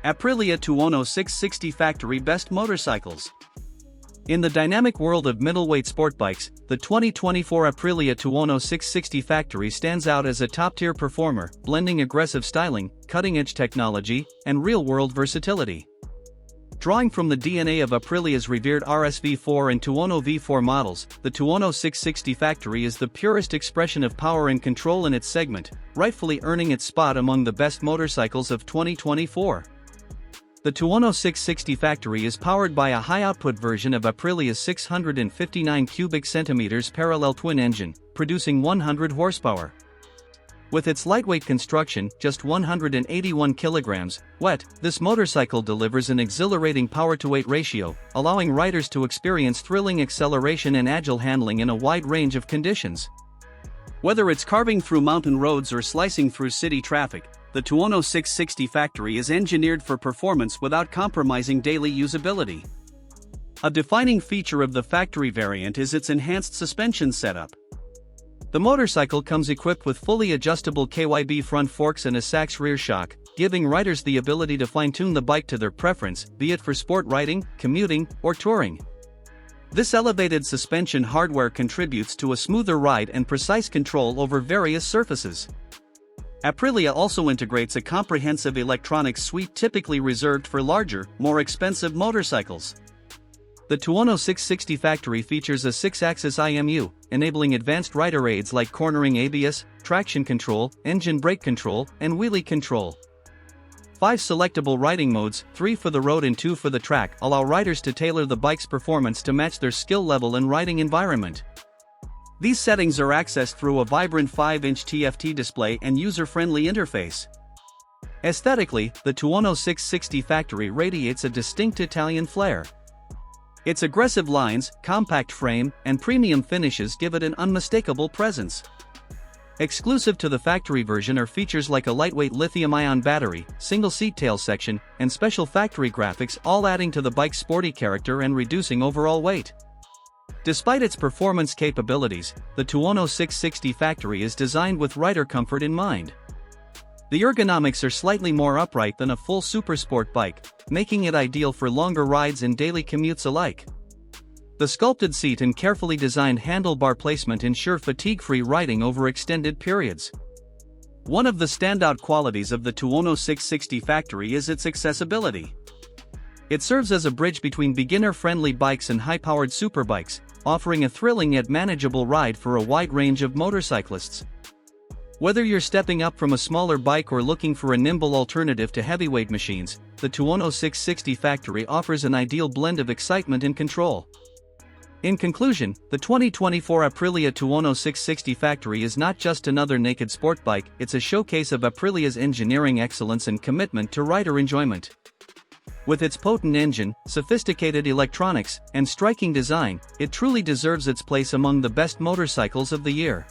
Aprilia Tuono 660 Factory Best Motorcycles. In the dynamic world of middleweight sport bikes, the 2024 Aprilia Tuono 660 Factory stands out as a top-tier performer, blending aggressive styling, cutting-edge technology, and real-world versatility. Drawing from the DNA of Aprilia's revered RSV4 and Tuono V4 models, the Tuono 660 Factory is the purest expression of power and control in its segment, rightfully earning its spot among the best motorcycles of 2024. The Tuono 660 Factory is powered by a high-output version of Aprilia's 659 cubic centimeters parallel twin engine, producing 100 horsepower. With its lightweight construction, just 181 kilograms, wet, this motorcycle delivers an exhilarating power-to-weight ratio, allowing riders to experience thrilling acceleration and agile handling in a wide range of conditions. Whether it's carving through mountain roads or slicing through city traffic, the Tuono 660 Factory is engineered for performance without compromising daily usability. A defining feature of the factory variant is its enhanced suspension setup. The motorcycle comes equipped with fully adjustable KYB front forks and a Sachs rear shock, giving riders the ability to fine-tune the bike to their preference, be it for sport riding, commuting, or touring. This elevated suspension hardware contributes to a smoother ride and precise control over various surfaces. Aprilia also integrates a comprehensive electronics suite typically reserved for larger, more expensive motorcycles. The Tuono 660 Factory features a 6-axis IMU, enabling advanced rider aids like cornering ABS, traction control, engine brake control, and wheelie control. 5 selectable riding modes, 3 for the road and 2 for the track, allow riders to tailor the bike's performance to match their skill level and riding environment. These settings are accessed through a vibrant 5-inch TFT display and user-friendly interface. Aesthetically, the Tuono 660 Factory radiates a distinct Italian flair. Its aggressive lines, compact frame, and premium finishes give it an unmistakable presence. Exclusive to the factory version are features like a lightweight lithium-ion battery, single-seat tail section, and special factory graphics, all adding to the bike's sporty character and reducing overall weight. Despite its performance capabilities, the Tuono 660 Factory is designed with rider comfort in mind. The ergonomics are slightly more upright than a full supersport bike, making it ideal for longer rides and daily commutes alike. The sculpted seat and carefully designed handlebar placement ensure fatigue-free riding over extended periods. One of the standout qualities of the Tuono 660 Factory is its accessibility. It serves as a bridge between beginner-friendly bikes and high-powered superbikes, offering a thrilling yet manageable ride for a wide range of motorcyclists. Whether you're stepping up from a smaller bike or looking for a nimble alternative to heavyweight machines, the Tuono 660 Factory offers an ideal blend of excitement and control. In conclusion, the 2024 Aprilia Tuono 660 Factory is not just another naked sport bike, it's a showcase of Aprilia's engineering excellence and commitment to rider enjoyment. With its potent engine, sophisticated electronics, and striking design, it truly deserves its place among the best motorcycles of the year.